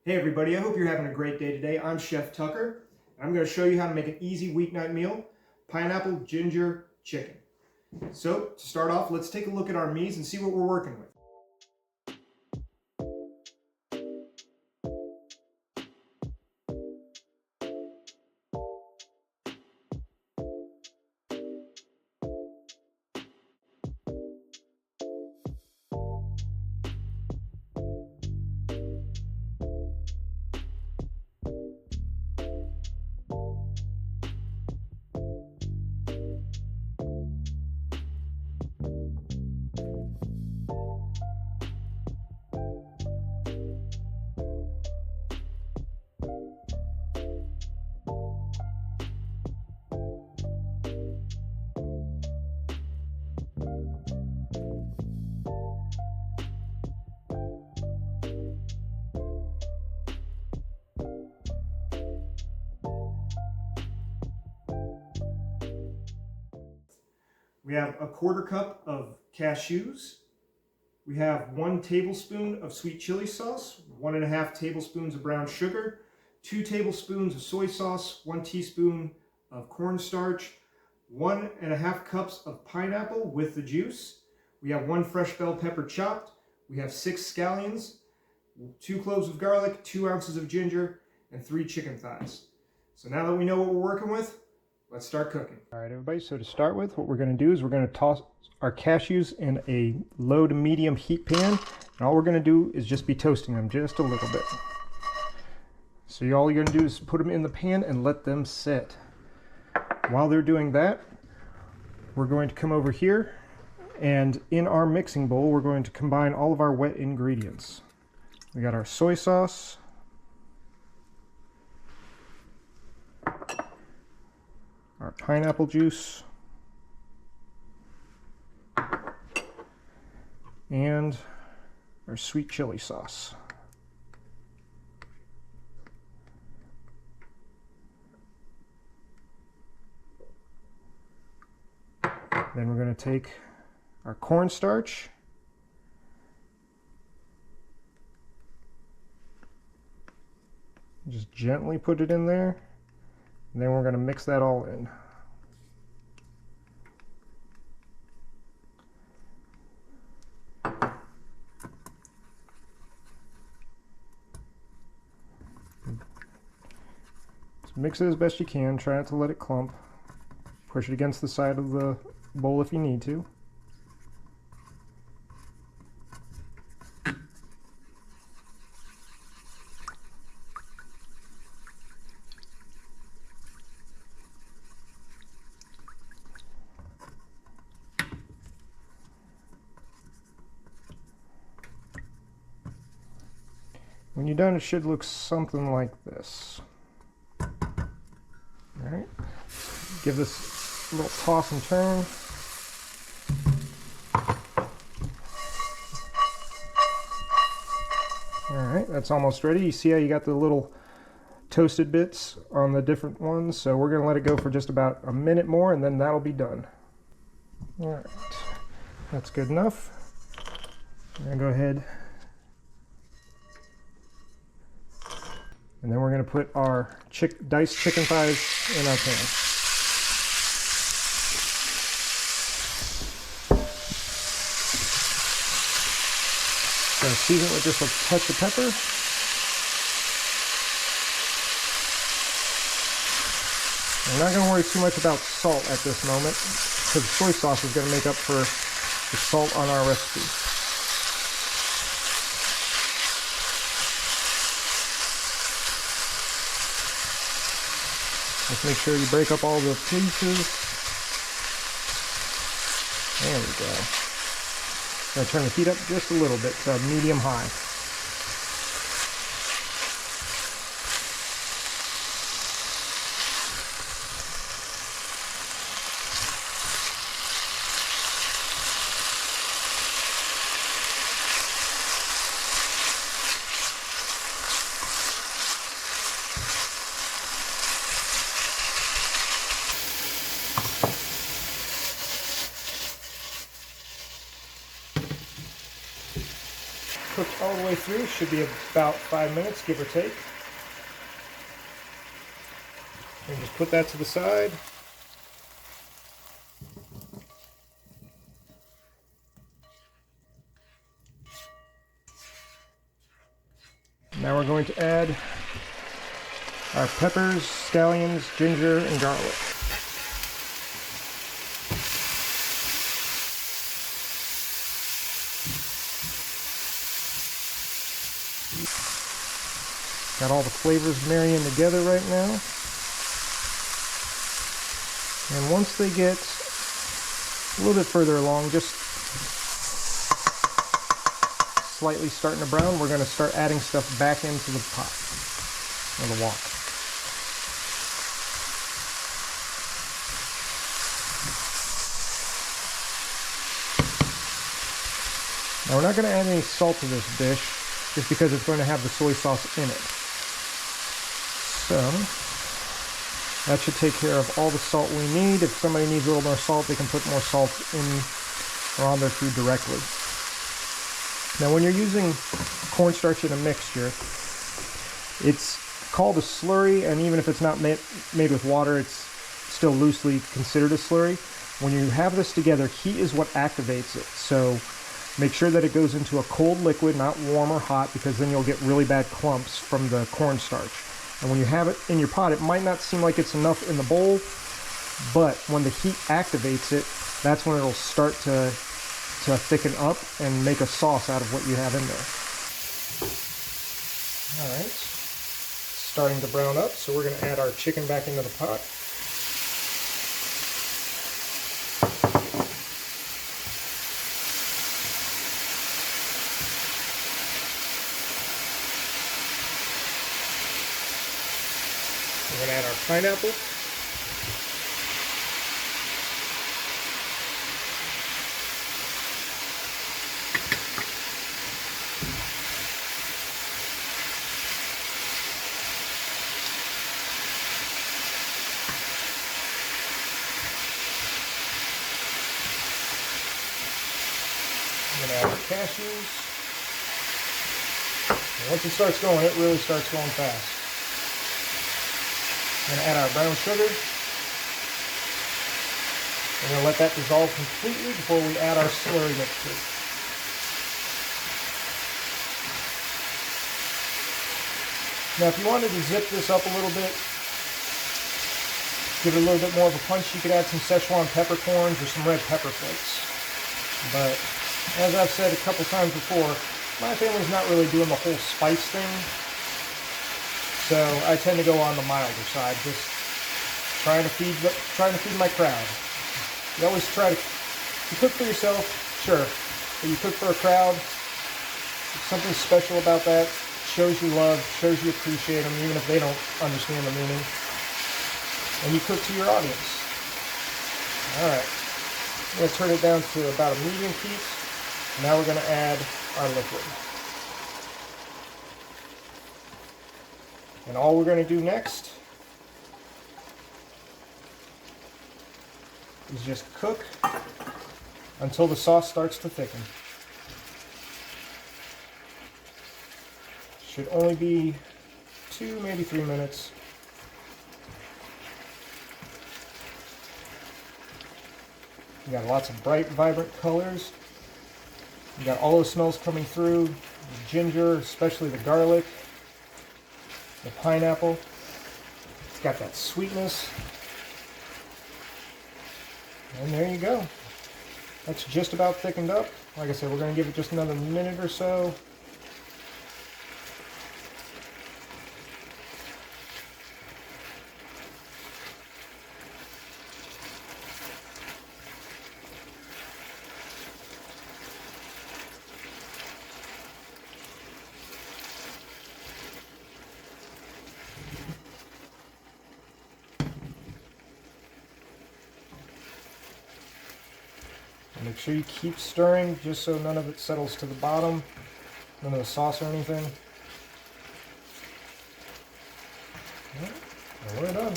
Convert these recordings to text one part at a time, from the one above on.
Hey everybody, I hope you're having a great day today. I'm Chef Tucker, and I'm going to show you how to make an easy weeknight meal, pineapple ginger chicken. So to start off, let's take a look at our meats and see what we're working with. We have a quarter cup of cashews. We have 1 tablespoon of sweet chili sauce, 1.5 tablespoons of brown sugar, 2 tablespoons of soy sauce, 1 teaspoon of cornstarch, 1.5 cups of pineapple with the juice. We have 1 fresh bell pepper chopped. We have 6 scallions, 2 cloves of garlic, 2 ounces of ginger, and 3 chicken thighs. So now that we know what we're working with, let's start cooking. All right, everybody, so to start with, what we're going to do is we're going to toss our cashews in a low to medium heat pan, and all we're going to do is just be toasting them just a little bit. So all you're going to do is put them in the pan and let them sit. While they're doing that, we're going to come over here, and in our mixing bowl, we're going to combine all of our wet ingredients. We got our soy sauce, our pineapple juice, and our sweet chili sauce. Then we're going to take our cornstarch, just gently put it in there, and then we're going to mix that all in. So mix it as best you can, try not to let it clump. Push it against the side of the bowl if you need to. When you're done, it should look something like this. Alright, give this a little toss and turn. Alright, that's almost ready. You see how you got the little toasted bits on the different ones, so we're going to let it go for just about a minute more, and then that'll be done. Alright, that's good enough. I'm going to go ahead, and then we're going to put our diced chicken thighs in our pan. Going to season it with just a touch of pepper. We're not going to worry too much about salt at this moment, because the soy sauce is going to make up for the salt on our recipe. Just make sure you break up all the pieces. There we go. I'm going to turn the heat up just a little bit to medium-high. Cooked all the way through. Should be about 5 minutes, give or take. And just put that to the side. Now we're going to add our peppers, scallions, ginger, and garlic. Got all the flavors marrying together right now. And once they get a little bit further along, just slightly starting to brown, we're going to start adding stuff back into the pot, or the wok. Now we're not going to add any salt to this dish, just because it's going to have the soy sauce in it. So that should take care of all the salt we need. If somebody needs a little more salt, they can put more salt in or on their food directly. Now when you're using cornstarch in a mixture, it's called a slurry, and even if it's not made with water, it's still loosely considered a slurry. When you have this together, heat is what activates it. So make sure that it goes into a cold liquid, not warm or hot, because then you'll get really bad clumps from the cornstarch. And when you have it in your pot, it might not seem like it's enough in the bowl, but when the heat activates it, that's when it'll start to thicken up and make a sauce out of what you have in there. All right, starting to brown up, so we're going to add our chicken back into the pot. We're going to add our pineapple. I'm going to add our cashews. And once it starts going, it really starts going fast. I'm going to add our brown sugar. We're going to let that dissolve completely before we add our slurry mixture. Now if you wanted to zip this up a little bit, give it a little bit more of a punch, you could add some Szechuan peppercorns or some red pepper flakes. But as I've said a couple times before, my family's not really doing the whole spice thing. So I tend to go on the milder side, just trying to feed my crowd. You always try to, you cook for yourself, sure, but you cook for a crowd. Something special about that. Shows you love, shows you appreciate them, even if they don't understand the meaning. And you cook to your audience. All right, I'm going to turn it down to about a medium heat. Now we're going to add our liquid. And all we're going to do next is just cook until the sauce starts to thicken. Should only be 2, maybe 3 minutes. You got lots of bright, vibrant colors. You got all those smells coming through. The ginger, especially the garlic. The pineapple. It's got that sweetness. And there you go. That's just about thickened up. Like I said, we're going to give it just another minute or so. Make sure you keep stirring just so none of it settles to the bottom, none of the sauce or anything. Right, and we're done.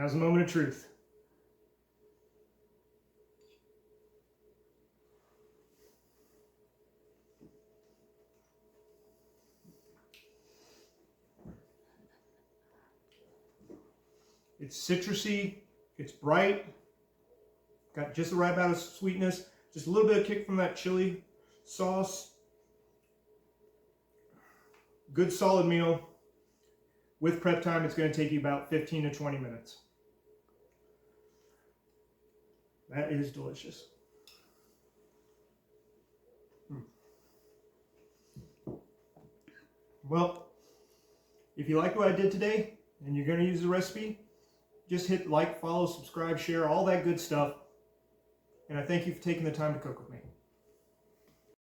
Now's the moment of truth. It's citrusy, it's bright, got just the right amount of sweetness, just a little bit of kick from that chili sauce. Good solid meal. With prep time, it's going to take you about 15 to 20 minutes. That is delicious. Well, if you like what I did today and you're going to use the recipe, just hit like, follow, subscribe, share, all that good stuff. And I thank you for taking the time to cook with me.